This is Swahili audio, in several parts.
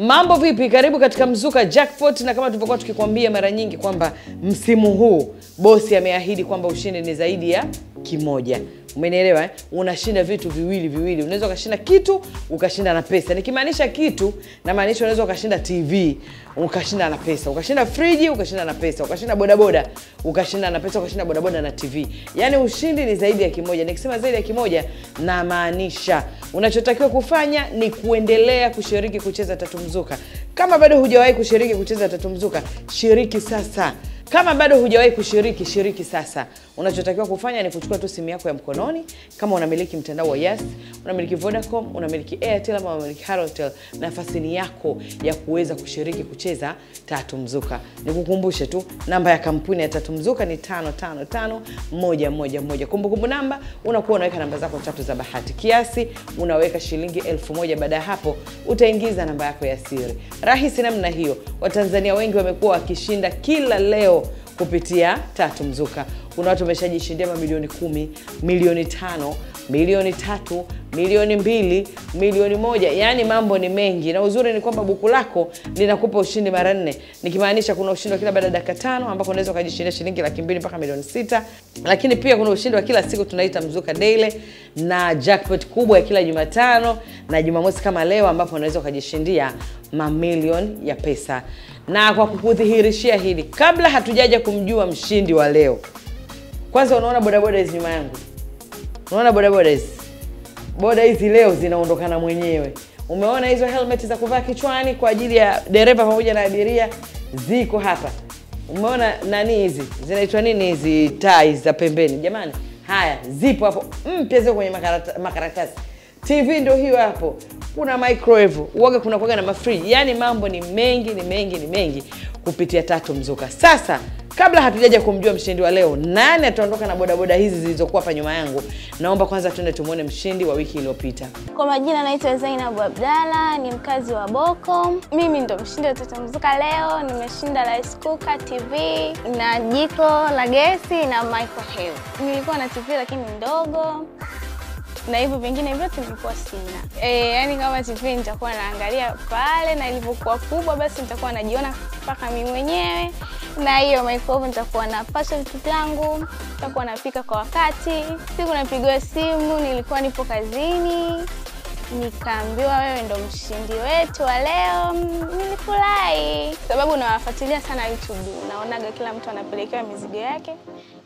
Mambo vipi? Karibu katika Mzuka Jackpot, na kama tulivyokuwa tukikwambia mara nyingi kwamba msimu huu bosi ameahidi kwamba ushindi ni zaidi ya kimoja. Umenielewa eh? Unashinda vitu viwili. Unaweza ukashinda kitu, ukashinda na pesa. Nikimaanisha kitu, na maanisha unaweza ukashinda TV, ukashinda na pesa. Ukashinda friji, ukashinda na pesa. Ukashinda bodaboda, ukashinda na pesa, ukashinda bodaboda na TV. Yaani ushindi ni zaidi ya kimoja. Nikisema zaidi ya kimoja, na maanisha unachotakiwa kufanya ni kuendelea kushiriki kucheza Tatu Mzuka. Kama bado hujawahi kushiriki kucheza Tatu Mzuka, shiriki sasa. Kama bado hujawahi kushiriki, shiriki sasa. Unachotakiwa kufanya ni kuchukua tu simu yako ya mkononi, kama unamiliki mtandao wa Yes, unamiliki Vodacom, unamiliki Airtel ama unamiliki Halotel, nafasi ni yako ya kuweza kushiriki kucheza Tatu Mzuka. Nikukumbushe tu, namba ya kampuni ya Tatu Mzuka ni 555111. Kumbukumbu namba, unakuwa unaweka namba zako 3 za bahati. Kiasi unaweka shilingi 1000. Baada ya hapo utaingiza namba yako ya siri. Rahisi namna hiyo. Watanzania wengi wamekuwa wakishinda kila leo kupitia Tatu Mzuka. Kuna watu wameshajishindia mamilioni 10, milioni 5, milioni 3, milioni 2, milioni 1. Yaani mambo ni mengi, na uzuri ni kwamba buku lako linakupa ushindi mara 4. Nikimaanisha kuna ushindi wa kila baada ya dakika 5 ambapo unaweza kujishindia shilingi 200,000 mpaka milioni 6. Lakini pia kuna ushindi wa kila siku tunaita Mzuka Daily, na jackpot kubwa ya kila Jumatano na Jumamosi kama leo ambapo unaweza kujishindia mamilioni ya pesa. Na kwa kukudhihirishia hili, kabla hatujaja kumjua mshindi wa leo, kwanza unaona bodaboda hizi nyuma yangu. Unaona bodaboda hizi? Boda hizi leo zinaondokana mwenyewe. Umeona hizo helmet za kuvaa kichwani kwa ajili ya dereva pamoja na abiria ziko hapa. Umeona nani hizi? Zinaitwa nini hizi ties za pembeni? Jamani, haya zipo hapo. Mpya ziko kwenye makaratasi. TV ndio hiyo hapo. Kuna microwave, uoga kuna kuoga na mafriji. Yaani mambo ni mengi kupitia Tatu Mzuka. Sasa kabla hatujaja kumjua mshindi wa leo, nani ataondoka na bodaboda hizi zilizokuwa hapa nyuma yangu, naomba kwanza tuende tumuone mshindi wa wiki iliyopita. Kwa majina naitwa Zainab Abdalla, ni mkazi wa Boko. Mimi ndo mshindi wa Tatu Mzuka leo. Nimeshinda rice cooker, TV na jiko la gesi na microwave. Nilikuwa na TV lakini ndogo, na hivyo vingine vyote nilikuwa sina. Yani kama TV nitakuwa naangalia pale, na ilivyokuwa kubwa basi nitakuwa najiona mpaka mimi mwenyewe. Na hiyo microwave nitakuwa napasha vitu vyangu, nitakuwa napika kwa wakati. Siku napigiwa simu, nilikuwa nipo kazini, nikaambiwa wewe ndo mshindi wetu wa leo. Nilifurahi sababu nawafuatilia sana YouTube, naonaga kila mtu anapelekewa mizigo yake.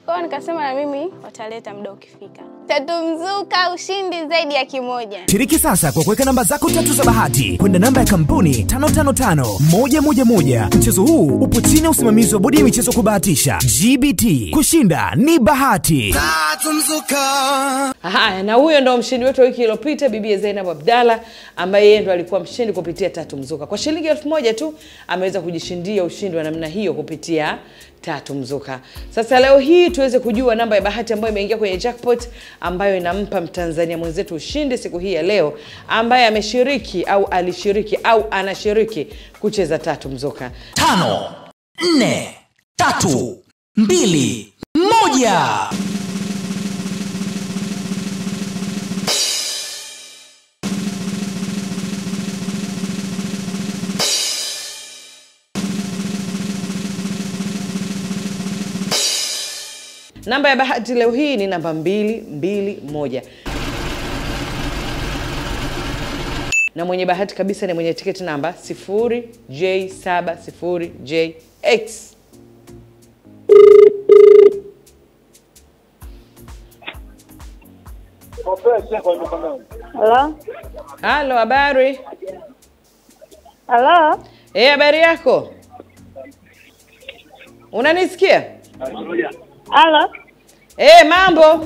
Kwa hiyo nikasema na mimi wataleta muda ukifika. Tatu Mzuka, ushindi zaidi ya kimoja. Shiriki sasa kwa kuweka namba zako 3 za bahati kwenda namba ya kampuni 555111. Mchezo huu upo chini ya usimamizi wa bodi ya michezo kubahatisha GBT. Kushinda ni bahati. Tatu Mzuka. Haya, na huyo ndo mshindi wetu wiki iliyopita, Bibi Zainab Abdalla, ambaye yeye ndo alikuwa mshindi kupitia Tatu Mzuka. Kwa shilingi 1000 tu ameweza kujishindia ushindi wa namna hiyo kupitia Tatu Mzuka. Sasa leo hii tuweze kujua namba ya bahati ambayo imeingia kwenye jackpot, ambayo inampa Mtanzania mwenzetu ushindi siku hii ya leo, ambaye ameshiriki au alishiriki au anashiriki kucheza Tatu Mzuka. 5 4 3 2 1. Namba ya bahati leo hii ni namba 221. Na mwenye bahati kabisa ni mwenye tiketi namba 0J70JX. Hello? Halo, habari? Hello? Habari yako? Unanisikia? Hello? Mambo?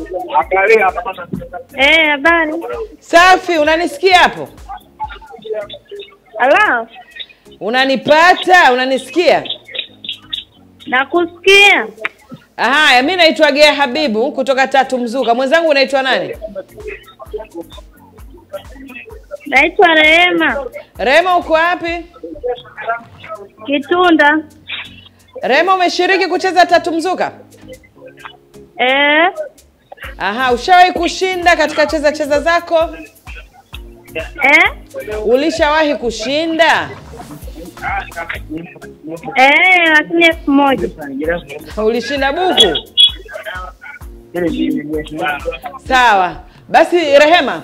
Habari. Safi, unanisikia hapo? Hello? Unanipata? Unanisikia? Nakusikia. Haya, mimi naitwa Gea Habibu kutoka Tatu Mzuka. Mwenzangu unaitwa nani? Naitwa Rehema. Rehema, uko wapi? Kitunda. Rehema, umeshiriki kucheza Tatu Mzuka? Ushawahi kushinda katika cheza zako? Eh? Ulishawahi kushinda? lakini 1000. Ulishinda buku? Sawa. Basi Rehema,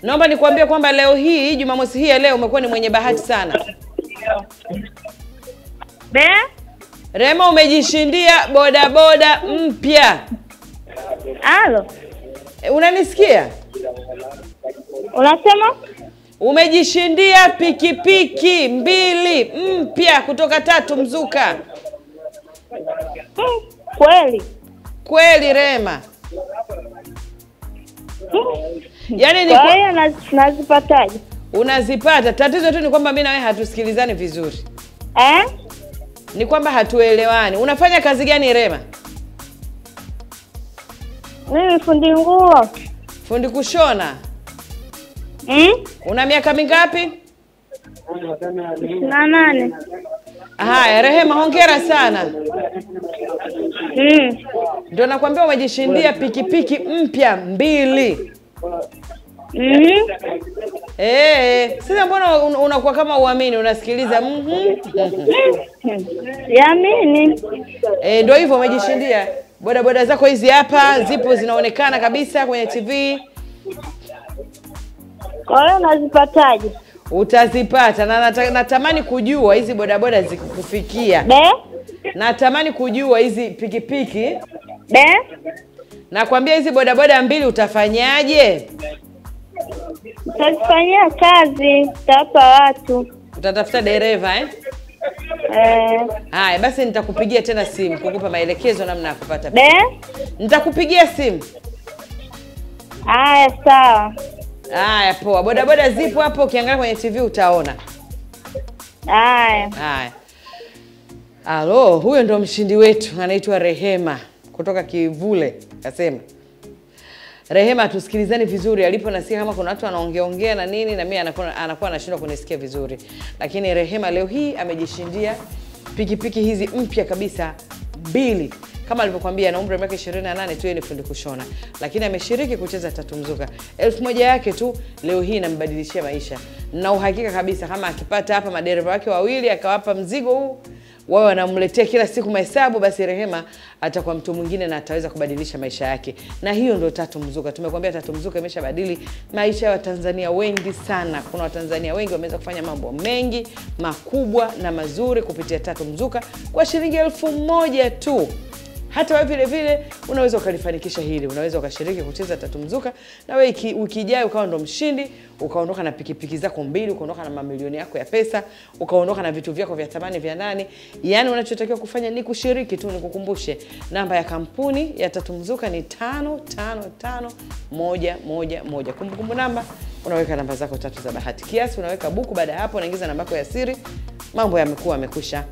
naomba nikwambie kwamba leo hii, Jumamosi hii ya leo, umekuwa ni mwenye bahati sana. Rehema, umejishindia bodaboda mpya. Halo. Unanisikia? Unasema? Umejishindia pikipiki 2 mpya kutoka Tatu Mzuka. Kweli? Kweli Rehema. Yaani ni kwa hiyo nazipataje? Unazipata. Tatizo tu ni kwamba mimi na wewe hatusikilizani vizuri. Ni kwamba hatuelewani. Unafanya kazi gani Rehema? Mimi fundi nguo. Fundi kushona? Una miaka mingapi? 8. Haya Rehema, hongera sana. Ndio nakwambia umejishindia pikipiki mpya 2. Sasa mbona unakuwa kama uamini, unasikiliza? Yamini. Ndio hivyo, umejishindia. Bodaboda zako hizi hapa zipo, zinaonekana kabisa kwenye TV. Kwa hiyo nazipataje? Utazipata, na natamani kujua hizi bodaboda zikufikia. Natamani kujua hizi pikipiki. Nakwambia hizi bodaboda 2 utafanyaje? Utafanyia kazi, utapa watu. Utatafuta dereva Haya, basi nitakupigia tena simu kukupa maelekezo namna ya kupata. Nitakupigia simu. Haya, sawa. Haya, poa. Bodaboda zipo hapo, ukiangalia kwenye TV utaona. Haya. Alo, huyo ndo mshindi wetu, anaitwa Rehema kutoka Kivule. Kasema Rehema, tusikilizane vizuri, alipo nasikia kama kuna watu wanaongea na nini, na mimi anakuwa anashindwa kunisikia vizuri. Lakini Rehema leo hii amejishindia pikipiki hizi mpya kabisa 2. Kama alivyokuambia, na umri wa miaka 28 tu, ni fundi kushona, lakini ameshiriki kucheza Tatu Mzuka. 1000 yake tu leo hii inambadilishia maisha. Na uhakika kabisa kama akipata hapa madereva wake 2 akawapa mzigo huu, wao wanamletea kila siku mahesabu, basi Rehema atakuwa mtu mwingine na ataweza kubadilisha maisha yake. Na hiyo ndio Tatu Mzuka. Tumekwambia Tatu Mzuka imeshabadili maisha ya Watanzania wengi sana. Kuna Watanzania wengi wameweza kufanya mambo mengi makubwa na mazuri kupitia Tatu Mzuka kwa shilingi 1000 tu. Hata wewe vile vile unaweza ukalifanikisha hili. Unaweza ukashiriki kucheza Tatu Mzuka, na wewe wiki ijayo ukawa ndo mshindi, ukaondoka na pikipiki zako 2, ukaondoka na mamilioni yako ya pesa, ukaondoka na vitu vyako vya thamani vya ndani. Yaani unachotakiwa kufanya ni kushiriki tu. Nikukumbushe, namba ya kampuni ya Tatu Mzuka ni 555111. Kumbukumbu namba unaweka namba zako 3 za bahati. Kiasi unaweka buku, baada ya hapo unaingiza namba yako ya siri. Mambo yamekwisha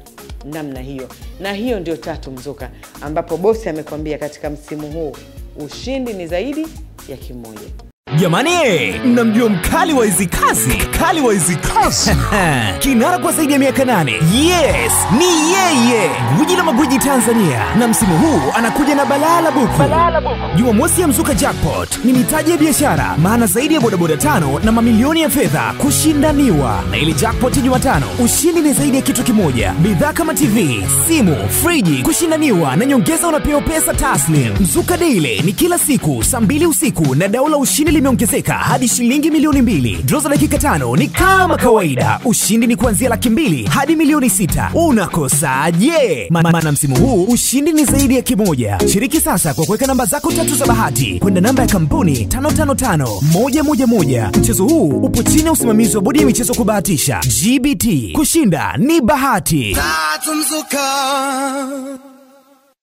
namna hiyo. Na hiyo ndio Tatu Mzuka, ambapo bosi amekwambia katika msimu huu ushindi ni zaidi ya 100. Jamani, mnamjua mkali wa hizi kazi? Kinara kwa zaidi ya miaka 8. Yes, ni yeye, gwiji la magwiji Tanzania. Na msimu huu anakuja na balaa la buku. Jumamosi ya Mzuka Jackpot ni mitaji ya biashara, maana zaidi ya bodaboda 5 na mamilioni ya fedha kushindaniwa. Na ili jackpot ya Jumatano, ushindi ni zaidi ya kitu kimoja. Bidhaa kama TV, simu, friji kushindaniwa, na nyongeza unapewa pesa taslim. Mzuka Daily ni kila siku saa 2 usiku, na dau la ushindi limeongezeka hadi shilingi milioni 2. Draw za dakika 5 ni kama kawaida. Ushindi ni kuanzia Laki2 hadi milioni 6. Unakosaje? Maana msimu huu ushindi ni zaidi ya 100. Shiriki sasa kwa kuweka namba zako 3 za bahati kwenda namba ya kampuni 555111. Mchezo huu upo chini ya usimamizi wa Bodi ya Michezo Kubahatisha, GBT. Kushinda ni bahati. Tatu Mzuka.